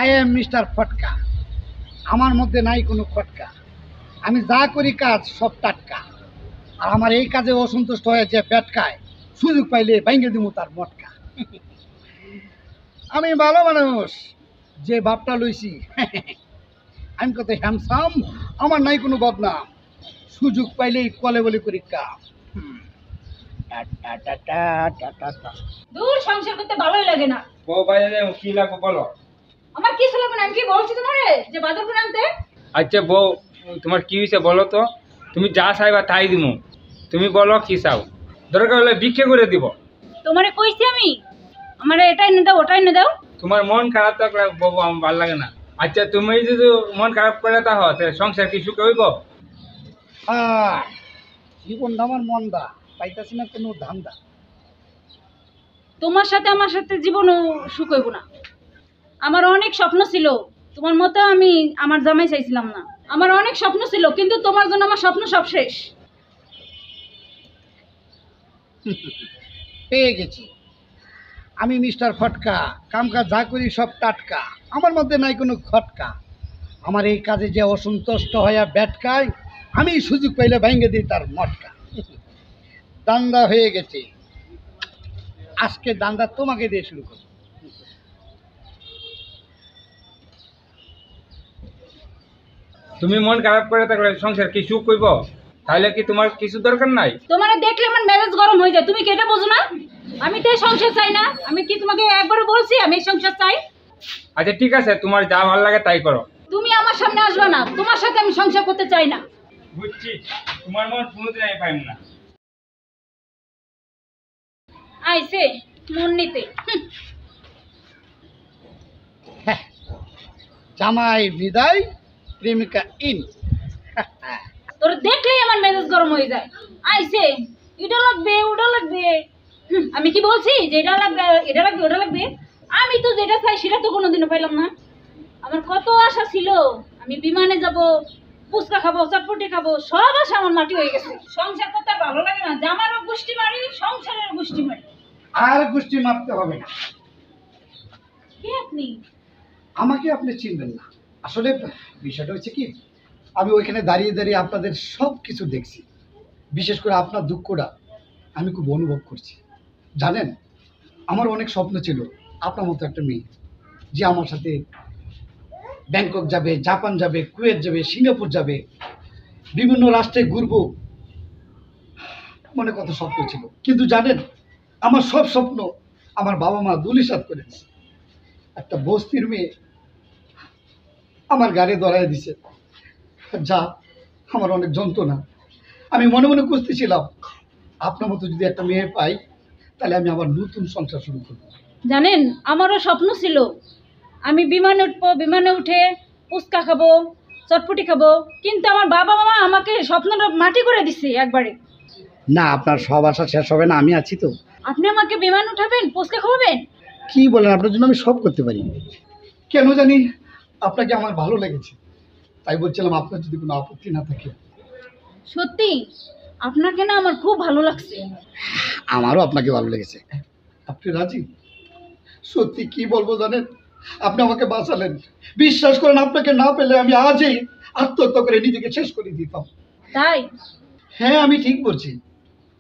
I am mister ফটকা। আমার মধ্যে নাই কোনো ফটকা। আমি যা করি কাজ সব টাটকা। আর আমার এই কাজে অসন্তুষ্ট হয়ে যে পেটকায়, সুযোগ পাইলে ভেঙে দিব তার মটকা। আমি ভালো মানুষ, যে বাপটা লইছি। আমি কত হ্যান্ডসাম, আমার নাই কোনো বদনাম। সুযোগ পাইলেই কলে বলে করি কাম। দূর সংসার করতে ভালোই লাগে না। বউ বাজারে কি লাগবে বলো। আমার কিছু লাগবে না, আমি কি বলছি তোমারে যে বাজার করে আনতে? আচ্ছা বউ, তোমার কি হয়েছে বলো তো। তুমি যা চাইবা তাই দিমু, তুমি বলো কি চাও। দরকার হলে ভিক্ষে করে দিব। তোমারে কইছি আমি আমারে এটাই এনে দাও ওটাই এনে দাও। তোমার মন খারাপ থাকলে বউ আমার ভালো লাগে না। আচ্ছা তুমি যদি মন খারাপ করে তা হয় সংসার কি সুখে হইব? জীবনটা আমার মন্দা, পাইতাছি না কোনো ধান্দা। তোমার সাথে আমার সাথে জীবনও সুখ হইব না। আমার অনেক স্বপ্ন ছিল, তোমার মতো আমি আমার জামাই চাইছিলাম না। আমার অনেক স্বপ্ন ছিল, কিন্তু তোমার জন্য আমার স্বপ্ন সব শেষ। পেয়ে গেছি, আমি মিস্টার ফটকা। কামকাজ যা করি সব টাটকা। আমার মধ্যে নাই কোনো খটকা। আমার এই কাজে যে অসন্তুষ্ট হইয়া ব্যাটকায়, আমি সুযোগ পাইলে ভেঙে দিই তার মটকা। দান্দা হয়ে গেছে, আজকে দান্দা তোমাকে দিয়ে শুরু করব। তুমি মন খারাপ করে থাকলে সংসার কি সুখ হইব? তাহলে কি তোমার কিছু দরকার নাই? তোমারে দেখলে আমার মেজাজ গরম হয়ে যায়, তুমি কি এটা বোঝো না? আমি তো এই সংসার চাই না। আমি কি তোমাকে একবার বলছি আমি এই সংসার চাই? আচ্ছা ঠিক আছে, তোমার যা ভালো লাগে তাই করো। তুমি আমার সামনে আসবে না, তোমার সাথে আমি সংসার করতে চাই না। বুঝছি, তোমার মন কোনোদিন আমি পাইব না। আইছে মন নিতে। জামাই বিদায়, প্রেমিকা ইন। তোর দেখলেই আমার মেজাজ গরম হয়ে যায়। আইছে এটা লাগবে ওটা লাগবে। আমি কি বলছি যে এটা লাগবে এটা লাগবে ওটা লাগবে? আমি তো যেটা চাই সেটা তো কোনোদিনও পাইলাম না। আমার কত আশা ছিল, আমি বিমানে যাব, ফুচকা খাবো, চটপটি খাবো, সব আশা আমার মাটি হয়ে গেছে। সংসার করতে আর ভালো লাগে না। জামারও গোষ্ঠী মারি, সংসারের গোষ্ঠী মারি। আর গোষ্ঠী মারতে হবে না। কে আপনি? আমাকে আপনি চিনবেন না। আসলে বিষয়টা হচ্ছে কি, আমি ওইখানে দাঁড়িয়ে দাঁড়িয়ে আপনাদের সব কিছু দেখছি। বিশেষ করে আপনার দুঃখটা আমি খুব অনুভব করছি। জানেন, আমার অনেক স্বপ্ন ছিল আপনার মতো একটা মেয়ে, যে আমার সাথে ব্যাংকক যাবে, জাপান যাবে, কুয়েত যাবে, সিঙ্গাপুর যাবে, বিভিন্ন রাষ্ট্রে ঘুরবো। মনে কত স্বপ্ন ছিল, কিন্তু জানেন, আমার সব স্বপ্ন আমার বাবা মা ধূলিসাৎ করেছে। একটা বস্তির মেয়ে আমার গাড়ি ধরায় দিছে, যা আমার অনেক যন্ত্রণা। আমি মনে মনে খুঁজতেছিলাম, আপনার মতো যদি একটা মেয়ে পাই, তাহলে আমি আবার নতুন সংসার শুরু করব। জানেন, আমারও স্বপ্ন ছিল আমি বিমানে উঠবো, বিমানে উঠে ফুচকা খাবো, চটপটি খাবো, কিন্তু আমার বাবা মা আমাকে স্বপ্নটা মাটি করে দিচ্ছে একবারে। না, আপনার সব আশা শেষ হবে না, আমি আছি তো। আপনি আমাকে বিমান উঠাবেন, ফুচকা খাওয়াবেন? কি বলেন, আপনার জন্য আমি সব করতে পারি। কেন জানি আপনাকে আমার ভালো লেগেছে, তাই বলছিলাম আপনার যদি কোনো আপত্তি না থাকে। সত্যি আপনাকে না আমার খুব ভালো লাগছে। আমারও আপনাকে ভালো লেগেছে। আপনি রাজি? সত্যি কি বলবো জানেন, আপনি আমাকে বাঁচালেন। বিশ্বাস করেন, আপনাকে না পেলে আমি আজই আত্মহত্যা করে নিজেকে শেষ করে দিতাম। তাই? হ্যাঁ, আমি ঠিক বলছি।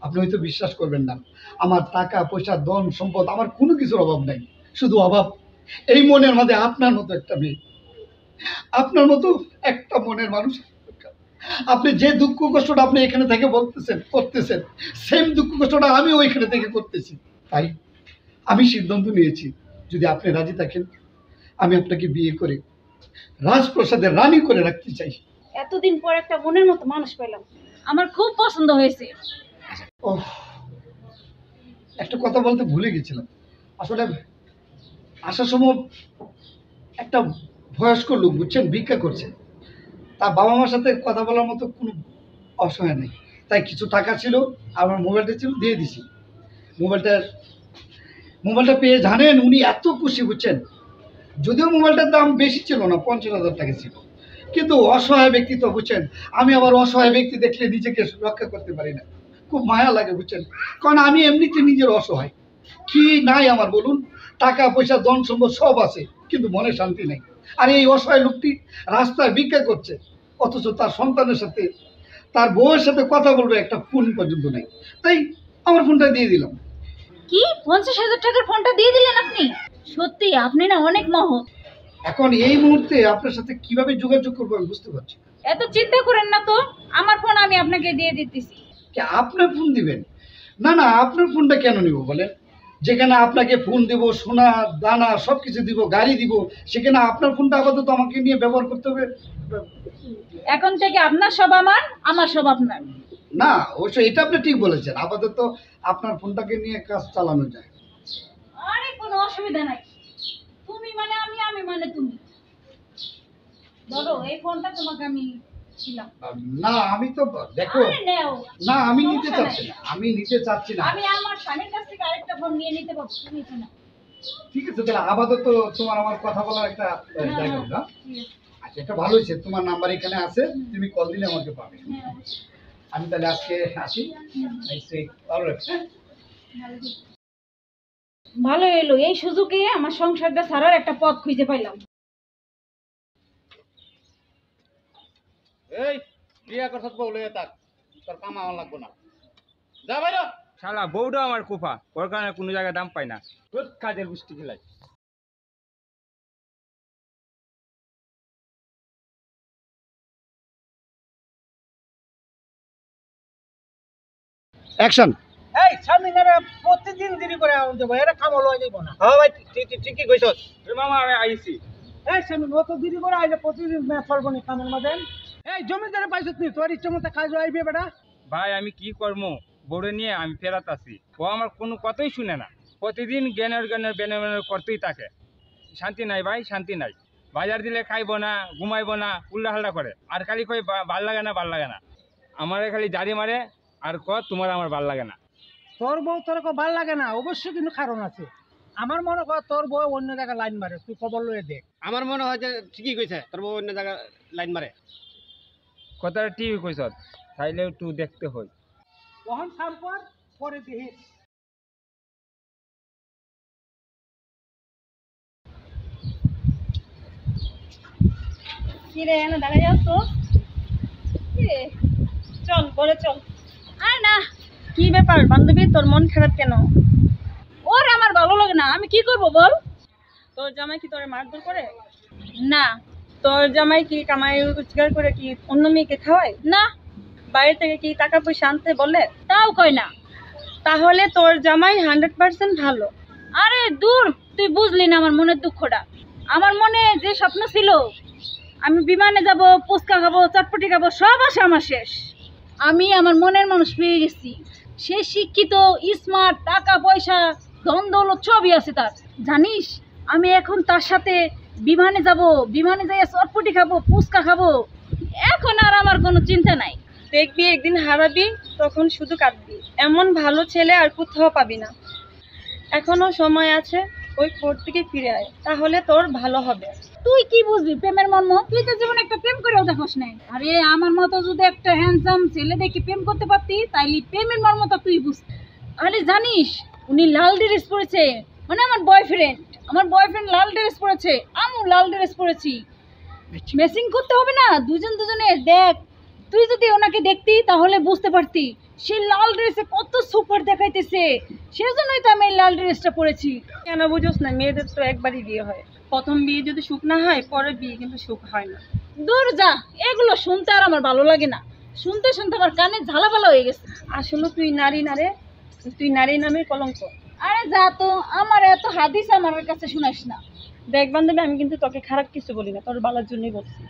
আপনি হয়তো বিশ্বাস করবেন না, আমার টাকা পয়সা ধন সম্পদ আমার কোনো কিছুর অভাব নাই। শুধু অভাব এই মনের মধ্যে আপনার মতো একটা মেয়ে, আপনার মতো একটা মনের মানুষ। আপনি যে দুঃখ কষ্টটা আপনি এখানে থেকে বলতেছেন করতেছেন, সেম দুঃখ কষ্টটা আমি ওইখানে থেকে করতেছি। তাই আমি সিদ্ধান্ত নিয়েছি, যদি আপনি রাজি থাকেন, আমি আপনাকে বিয়ে করে রাজপ্রাসাদের রানী করে রাখতে চাই। এতদিন পর একটা মনের মতো মানুষ পেলাম, আমার খুব পছন্দ হয়েছে। ও, একটা কথা বলতে ভুলে গেছিলাম। আসলে আসার সময় একটা বয়স্ক লোক, বুঝছেন, ভিক্ষা করছে। তার বাবা মার সাথে কথা বলার মতো কোনো অসহায় নেই, তাই কিছু টাকা ছিল, আমার মোবাইলটা ছিল, দিয়ে দিছি। মোবাইলটা পেয়ে জানেন উনি এত খুশি, বুঝছেন। যদিও মোবাইলটার দাম বেশি ছিল না, 50,000 টাকা ছিল, কিন্তু অসহায় ব্যক্তি তো, বুঝছেন। আমি আবার অসহায় ব্যক্তি দেখলে নিজেকে রক্ষা করতে পারি না, খুব মায়া লাগে, বুঝছেন। কারণ আমি এমনিতে নিজের অসহায়। কি নাই আমার বলুন, টাকা পয়সা ধন সম্পদ সব আছে, কিন্তু মনে শান্তি নেই। আর এই অসহায় লোকটি রাস্তায় ভিক্ষা করছে, অথচ তার সন্তানের সাথে, তার বউয়ের সাথে কথা বলবে একটা ফোন পর্যন্ত নেই। তাই আমার ফোনটা দিয়ে দিলাম। কি 50,000 টাকার ফোনটা দিয়ে দিলেন আপনি? সত্যি আপনি না অনেক মহৎ। এখন এই মুহূর্তে আপনার সাথে কিভাবে যোগাযোগ করবো আমি বুঝতে পারছি না। এত চিন্তা করেন না তো, আমার ফোন আমি আপনাকে দিয়ে দিতেছি। কি আপনার ফোন দিবেন? না না, আপনার ফোনটা কেন নিব বলেন? যেখানে আপনাকে ফোন দিব, সোনা দানা সব কিছু দিব, গাড়ি দিব, সেখানে আপনার ফোনটা আপাতত আমাকে নিয়ে ব্যবহার করতে হবে? এখন থেকে আপনার সব আমার, আমার সব আপনার। না, অবশ্যই এটা আপনি ঠিক বলেছেন, আপাতত আপনার ফোনটাকে নিয়ে কাজ চালানো যায়। আরে কোনো অসুবিধা নাই, তুমি মানে আমি, আমি মানে তুমি। ধরো এই ফোনটা তোমাকে আমি দিলাম। না আমি তো দেখো, আরে নেও। না আমি নিতে সমস্যা চাচ্ছি নাই। না, আমি নিতে চাচ্ছি না। আমি আমার স্বামীর কাছ থেকে আরেকটা ফোন নিয়ে নিতে পারবো, তুমি নিতে না। ঠিক আছে, তাহলে আপাতত তোমার আমার কথা বলার একটা জায়গা হবে, না? ঠিক আছে। আচ্ছা, এটা ভালো হয়েছে, তোমার নাম্বার এখানে আছে, তুমি কল দিলে আমাকে পাবে। হ্যাঁ, অবশ্যই। আমি তাহলে আজকে আসি। ভালো এলো, এই সুযোগে আমার সংসারটা ছাড়ার একটা পথ খুঁজে পাইলাম। এই বিয়া করছত বউলে তাক তোর কাম আমার লাগবো না, যা বাইরে। শালা বউটাও আমার কুফা, ওর কারণে কোনো জায়গায় দাম পাই না। তোর কাজের গোষ্ঠী খেলাই। অ্যাকশন। এই স্বামীনারে প্রতিদিন দেরি করে আউন দেবো, এরা কাম লয় যাইব না। হ্যাঁ ভাই ঠিকই কইছস। এ মামা আমি আইছি। এই স্বামী অত দেরি করে আইলে প্রতিদিন ম্যাচ চলবো নি কামের মধ্যে। এই জমিদারে পাইছত নি, তোর ইচ্ছে মতো কাজ আইবে বেটা। ভাই আমি কি করবো, বউরে নিয়ে আমি ফেরাত আছি। ও আমার কোনো কথাই শুনে না, প্রতিদিন জ্ঞানের বেনের করতেই থাকে। শান্তি নাই ভাই, শান্তি নাই। বাজার দিলে খাইবো না, ঘুমাইবো না, উল্লা হাল্লা করে। আর খালি কই ভাল লাগে না, ভাল লাগে না। আমারে খালি জারি মারে আর তোমার আমার ভাল লাগে না। তোর বউ তোর ভাল লাগে না, অবশ্যই কিন্তু কারণ আছে। আমার মনে কর তোর বউ অন্য জায়গায় লাইন মারে, তুই খবর লয়ে দেখ। আমার মনে হয় যে ঠিকই কইছে, তোর বউ অন্য জায়গা লাইন মারে। কথাটা ঠিক কইছ, তাইলে একটু দেখতে হই। ওহন কাম কর, পরে দেখিস। কি রে, এনে দাঁড়িয়ে আছো? চল ঘরে চল। আর না, কি ব্যাপার বান্ধবী, তোর মন খারাপ কেন? ওর আমার ভালো লাগে না, আমি কি করব বল? তোর জামাই কি তোরে মারধর করে? না তোর জামাই কি কামাই রোজগার করে কি অন্য মেয়েকে খাওয়ায়? না, বাইরে থেকে কি টাকা পয়সা আনতে বলে? তাও কই না। তাহলে তোর জামাই 100% ভালো। আরে দূর, তুই বুঝলি না আমার মনের দুঃখটা। আমার মনে যে স্বপ্ন ছিল, আমি বিমানে যাব, ফুচকা খাবো, চটপটি খাবো, সব আশা আমার শেষ। আমি আমার মনের মানুষ পেয়ে গেছি। সে শিক্ষিত, স্মার্ট, টাকা পয়সা, ধন দৌলত সবই আছে তার। জানিস, আমি এখন তার সাথে বিমানে যাব, বিমানে যাই চটপটি খাবো, ফুচকা খাবো। এখন আর আমার কোনো চিন্তা নাই। দেখবি একদিন হারাবি, তখন শুধু কাঁদবি। এমন ভালো ছেলে আর কোথাও পাবি না। এখনো সময় আছে, ওই কোর্ট থেকে ফিরে আয়, তাহলে তোর ভালো হবে। তুই কি বুঝবি প্রেমের মর্ম? তুই তো জীবনে একটা প্রেম করেও দেখোস নাই। আরে আমার মতো যদি একটা হ্যান্ডসাম ছেলে দেখে প্রেম করতে পারতি, তাইলে প্রেমের মর্মটা তুই বুঝতি। আরে জানিস, উনি লাল ড্রেস পরেছে, মানে আমার বয়ফ্রেন্ড লাল ড্রেস পরেছে, আমিও লাল ড্রেস পরেছি। ম্যাচিং করতে হবে না দুজন দুজনের? দেখ, তুই যদি ওনাকে দেখতি তাহলে বুঝতে পারতি সে লাল ড্রেসে কত সুপার দেখাইতেছে। সেজন্যই তো আমি এই লাল ড্রেসটা পরেছি। কেন বুঝোস না, মেয়েদের তো একবারই বিয়ে হয়। প্রথম বিয়ে যদি সুখ না হয়, পরের বিয়ে কিন্তু সুখ হয় না। দূর যা, এগুলো শুনতে আর আমার ভালো লাগে না। শুনতে শুনতে আমার কানে ঝালাপালা হয়ে গেছে। আসলে তুই নারী না রে, তুই নারী নামে কলঙ্ক। আরে যা তো, আমার এত হাদিস আমার কাছে শুনাস না। দেখ বান্ধবী, আমি কিন্তু তোকে খারাপ কিছু বলি না, তোর ভালোর জন্যই বলছি।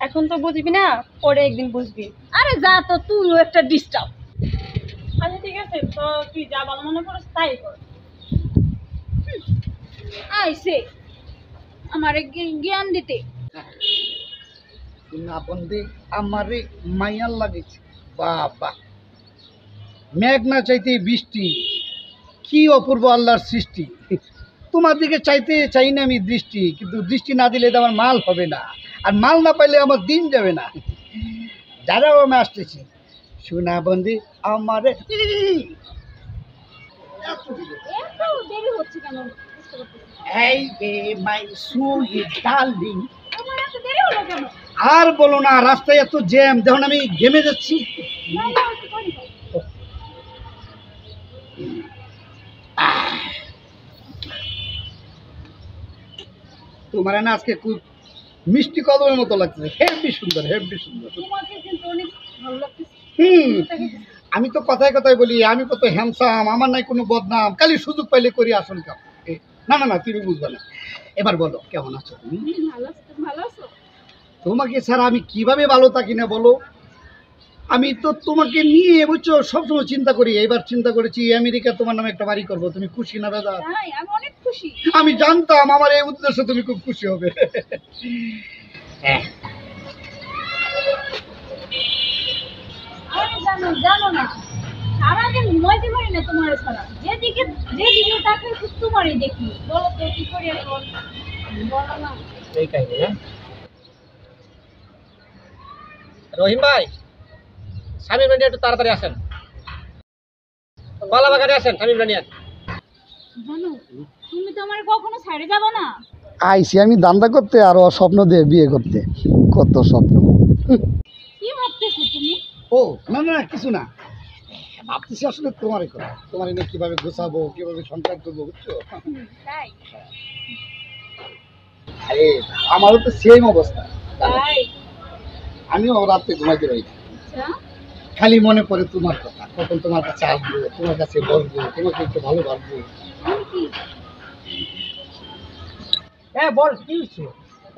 এখন তো বুঝবি না, পরে একদিন বুঝবি। আরে যা তো, তুইও একটা ডিস্টার্ব। আচ্ছা ঠিক আছে, তো তুই যা ভালো মনে করিস তাই কর। আইসে আমারে জ্ঞান দিতে। না বন্ধে আমারে মাইয়ার লাগেছে। বাবা, মেঘ না চাইতে বৃষ্টি, কি অপূর্ব আল্লাহর সৃষ্টি। তোমার দিকে চাইতে চাই না আমি দৃষ্টি, কিন্তু দৃষ্টি না দিলে তো আমার মাল হবে না, আর মাল না পাইলে আমার দিন যাবে না। যারাও আমি আসতেছি, শোনা বন্ধে আমারে। এত দেরি হচ্ছে কেন? বুঝতে পারতেছি এই বে মাই সুইট ডার্লিং। তোমার এত দেরি হলো কেন? আর বলো না, রাস্তায় এত জ্যাম, দেখুন আমি ঘেমে যাচ্ছি। না, না, একটু পরে দাও। তোমার না আজকে খুব মিষ্টি কদমের মতো লাগছে, হেভি সুন্দর, হেভি সুন্দর। তোমাকে কিন্তু অনেক ভালো লাগতেছে। হুম, আমি তো কথায় কথায় বলি আমি কত হ্যান্ডসাম, আমার নাই কোনো বদনাম, খালি সুযোগ পাইলে করি আসল কাম। না না না, তুমি বুঝবে না। এবার বলো কেমন আছো তুমি? ভালো আছো? তুমি ভালো আছো? তোমাকে ছাড়া আমি কিভাবে ভালো থাকি না বলো? আমি তো তোমাকে নিয়ে বুঝছো সবসময় চিন্তা করি। এবার চিন্তা করেছি আমেরিকা তোমার নামে একটা বাড়ি করবো। তুমি খুশি না দাদা? তাই আমি অনেক খুশি। আমি জানতাম আমার এই উদ্দেশ্য তুমি খুব খুশি হবে। হ্যাঁ, আরে জানো জানো না, সারাদিন ঘুমাইতে পারি না তোমার ছাড়া। যেদিকে তাকাই শুধু তোমারই দেখি। বলো তো কি করি এখন? বলো না। এই কাহিনী। হ্যাঁ রহিম ভাই, স্বামীর বাড়ি একটু তাড়াতাড়ি আসেন, কলা বাগানে আসেন স্বামীর বাড়ি। জানো তুমি তো আমার কখনো ছেড়ে যাবো না। আইসি আমি দান্দা করতে আর স্বপ্ন দিয়ে বিয়ে করতে, কত স্বপ্ন। কি ভাবতেছো তুমি? ও না না কিছু না, ভাবতেছি আসলে তোমারই কথা, তোমার এনে কিভাবে গোছাবো, কিভাবে সংসার করবো বুঝছো। তাই আরে আমারও তো সেম অবস্থা, তাই আমিও রাতে ঘুমাইতে পারি না। আচ্ছা খালি মনে পড়ে তোমার কথা, কখন তোমার কাছে আসবো, তোমার কাছে বসবো, তোমাকে একটু ভালোবাসবো। তুমি কি হ্যাঁ বল কি হচ্ছে?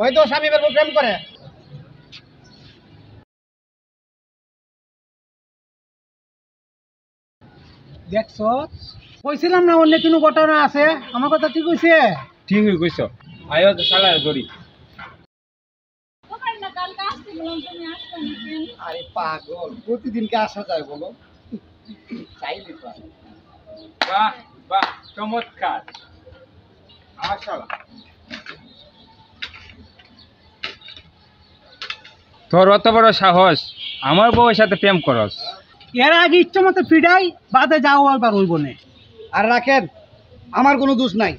ওই তো স্বামী বের প্রেম করে। দেখছো, কইছিলাম না অন্য কোনো ঘটনা আছে। আমার কথা ঠিক হইছে? ঠিকই কইছো, আয়ো তো শালার গড়ি। তোমার না কালকে আসতে বললাম, তুমি আসতে না কেন? আরে পাগল, প্রতিদিনকে আসা যায় বলো? চাইলে তো আসা। বাহ বাহ, চমৎকার আমার শালা। তোর অত বড় সাহস, আমার বউয়ের সাথে প্রেম করস? এর আগে ইচ্ছা মতো ফিডাই, বাদে যাও আবার হইব না। আর রাখেন, আমার কোনো দোষ নাই।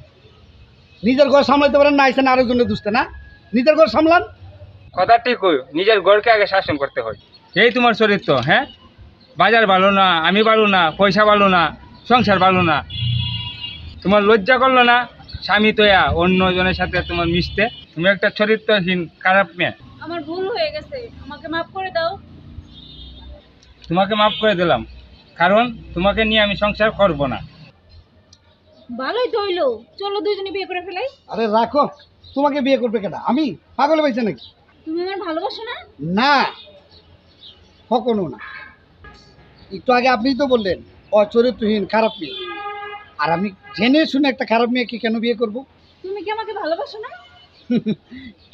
নিজের ঘর সামলাইতে পারেন না, আইসেন আরেকজনের দোষতে না। নিজের ঘর সামলান। কথা ঠিক হই, নিজের ঘরকে আগে শাসন করতে হয়। এই তোমার চরিত্র। হ্যাঁ, বাজার ভালো না, আমি ভালো না, পয়সা ভালো না, সংসার ভালো না। তোমার লজ্জা করলো না স্বামী তোয়া অন্য জনের সাথে তোমার মিশতে? তুমি একটা চরিত্রহীন খারাপ মেয়ে। আমার ভুল হয়ে গেছে, আমাকে মাফ করে দাও। তোমাকে মাফ করে দিলাম, কারণ তোমাকে নিয়ে আমি সংসার করব না। ভালোই তো হইলো, চলো দুজনে বিয়ে করে ফেলাই। আরে রাখো, তোমাকে বিয়ে করবে কেন? আমি পাগল হয়েছে নাকি? তুমি আমার ভালোবাসো না? না, কখনো না। একটু আগে আপনিই তো বললেন অচরিত্রহীন খারাপ মেয়ে, আর আমি জেনে শুনে একটা খারাপ মেয়েকে কেন বিয়ে করব? তুমি কি আমাকে ভালোবাসো না?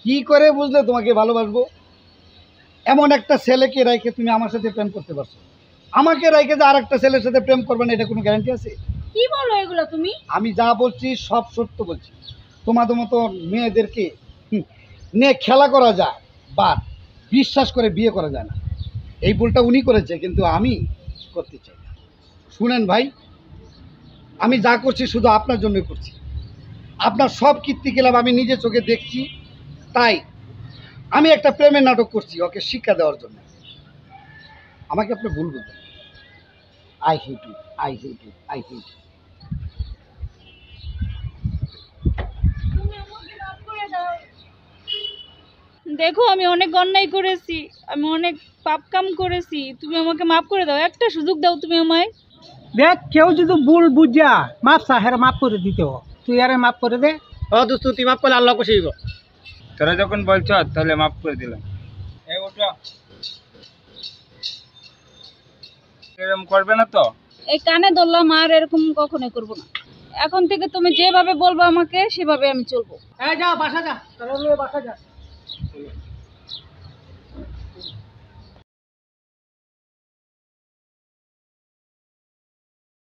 কি করে বুঝলে তোমাকে ভালোবাসবো? এমন একটা ছেলেকে রাইখে তুমি আমার সাথে প্রেম করতে পারছো, আমাকে রাইখে যে আর একটা ছেলের সাথে প্রেম করবে না, এটা কোনো গ্যারান্টি আছে? কি বলো এগুলো তুমি? আমি যা বলছি সব সত্য বলছি। তোমাদের মতো মেয়েদেরকে নিয়ে খেলা করা যায়, বাট বিশ্বাস করে বিয়ে করা যায় না। এই ভুলটা উনি করেছে, কিন্তু আমি করতে চাই না। শুনেন ভাই, আমি যা করছি শুধু আপনার জন্যই করছি। আপনার সব কীর্তিকলাপ আমি নিজে চোখে দেখছি, তাই আমি একটা প্রেমের নাটক করছি ওকে শিক্ষা দেওয়ার জন্য। আমাকে আপনি ভুল বুঝবেন। I hate you, I hate you, I hate you. তুমি আমাকে মাফ করে দাও। দেখো আমি অনেক অন্যায় করেছি, আমি অনেক পাপ কাম করেছি, তুমি আমাকে মাফ করে দাও। একটা সুযোগ দাও তুমি আমায়। দেখ, কেউ যদি ভুল বুঝা মাপ চা, হেরা মাফ করে দিতে হবে। তুই আরে মাফ করে দে। ও দোস্ত, তুই মাফ করলে আল্লাহ খুশি হইব। তোরা যখন বলছ তাহলে মাফ করে দিলাম। এই ওঠো, এরকম করবে না তো? এই কানে ধরলাম, আর এরকম কখনোই করবো না। এখন থেকে তুমি যেভাবে বলবো আমাকে সেভাবে আমি চলবো। হ্যাঁ যা, বাসা যা, তাহলে বাসা যা।